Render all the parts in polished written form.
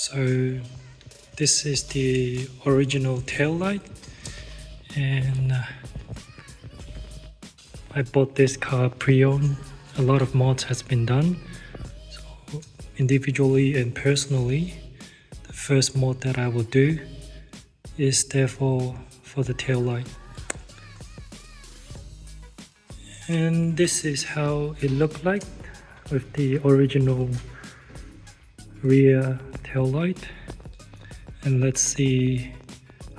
So this is the original tail light, and I bought this car pre-owned. A lot of mods has been done. So individually and personally, the first mod that I will do is therefore for the tail light. And this is how it looked like with the original rear tail light. And let's see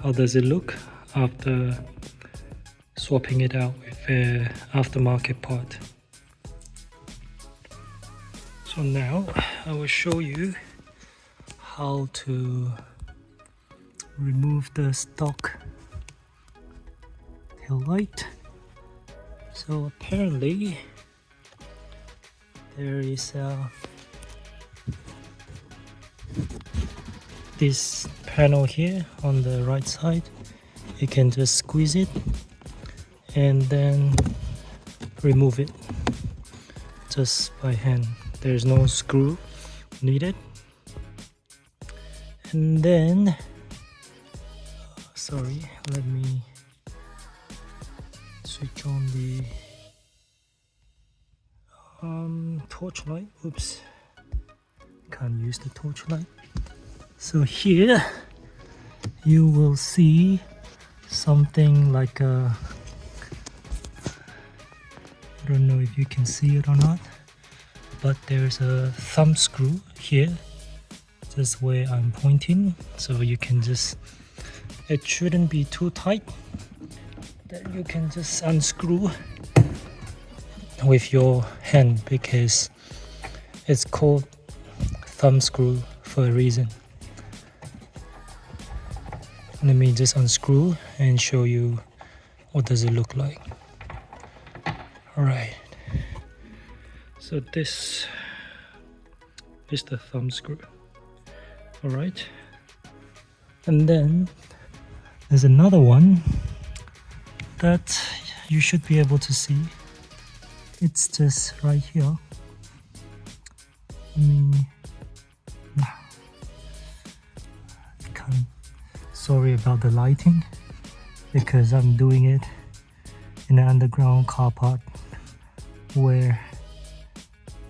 how does it look after swapping it out with an aftermarket part. So now I will show you how to remove the stock tail light. So apparently there is this panel here on the right side. You can just squeeze it and then remove it just by hand. There's no screw needed. And then sorry, let me switch on the torch light. Oops, can't use the torch light. So here you will see something like a, I don't know if you can see it or not, but there's a thumb screw here, just where I'm pointing. So you can just, it shouldn't be too tight, that you can just unscrew with your hand, because it's called thumb screw for a reason. Let me just unscrew and show you what does it look like. Alright, so this is the thumb screw. Alright, and then there's another one that you should be able to see. It's just right here. Sorry about the lighting, because I'm doing it in an underground car park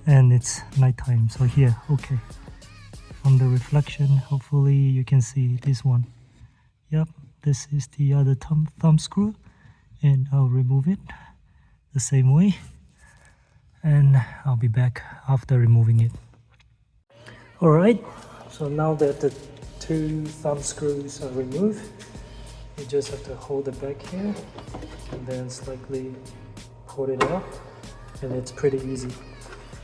and it's nighttime. So here, okay, on the reflection, hopefully you can see this one. Yep, this is the other thumb screw, and I'll remove it the same way, and I'll be back after removing it. Alright, so now that the two thumb screws are removed, you just have to hold it back here and then slightly pull it out, and it's pretty easy.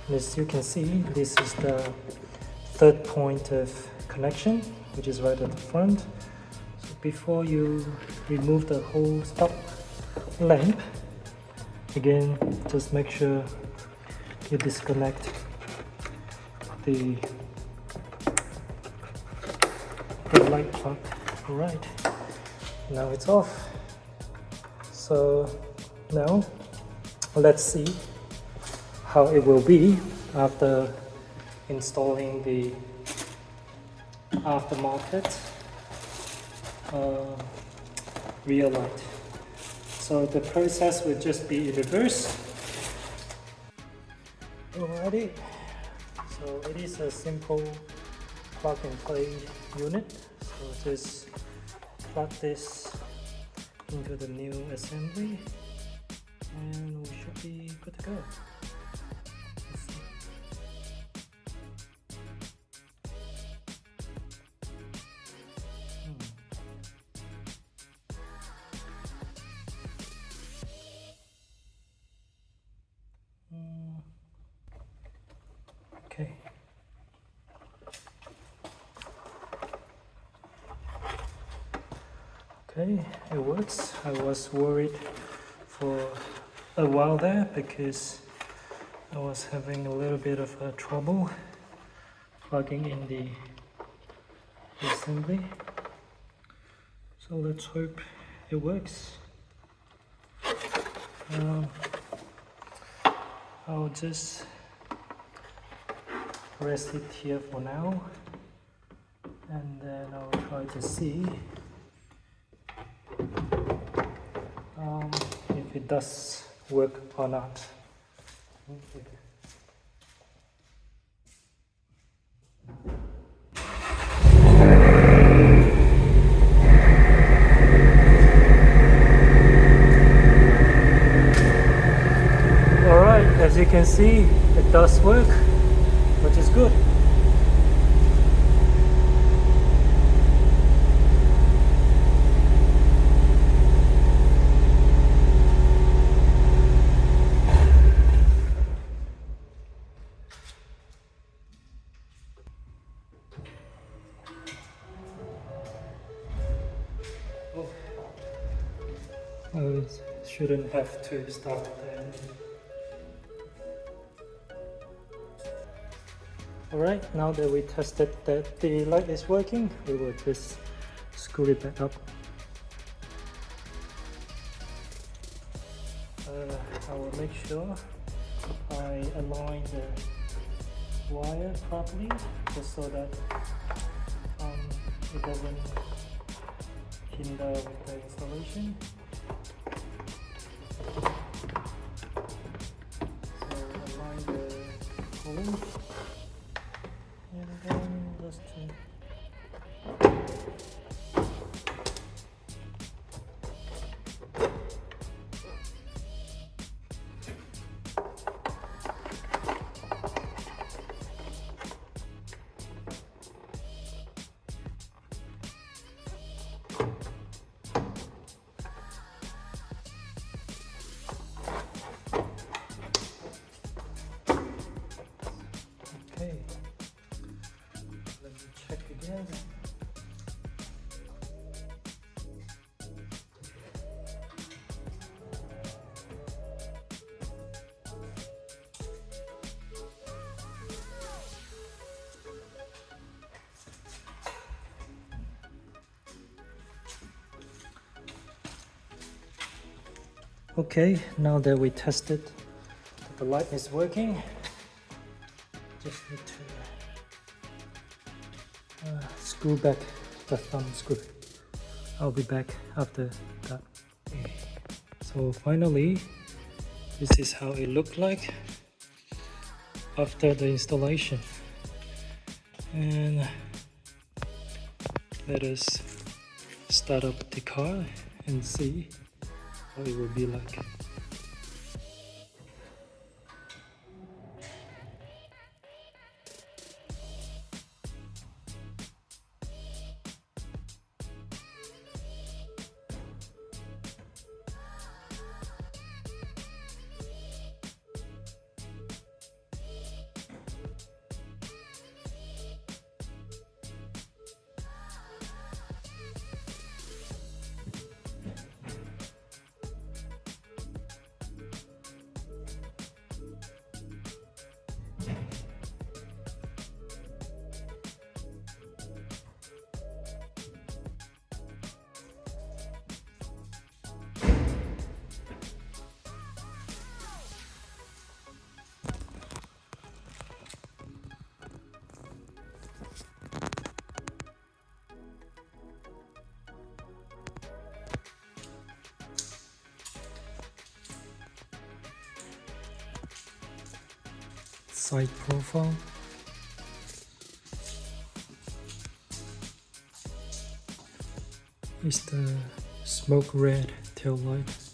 And as you can see, this is the third point of connection, which is right at the front. So before you remove the whole stock lamp, again, just make sure you disconnect the light plug. Alright, now it's off. So now let's see how it will be after installing the aftermarket rear light. So the process will just be in reverse. Alrighty, so it is a simple plug and play unit. So just plug this into the new assembly and we should be good to go. Let's see. Okay. Okay, it works. I was worried for a while there because I was having a little bit of trouble plugging in the assembly. So let's hope it works. I'll just rest it here for now and then I'll try to see if it does work or not. Okay. Alright, as you can see, it does work, which is good. Oh, it shouldn't have to start there. Alright, now that we tested that the light is working, we will just screw it back up. I will make sure I align the wire properly, just so that it doesn't hinder with the installation. So align the hole, and then just okay. Let me check again. Okay, now that we tested that the light is working, just need to screw back the thumb screw. I'll be back after that. So finally, this is how it looked like after the installation. And let us start up the car and see how it will be like. Side profile. Is the smoke red tail light.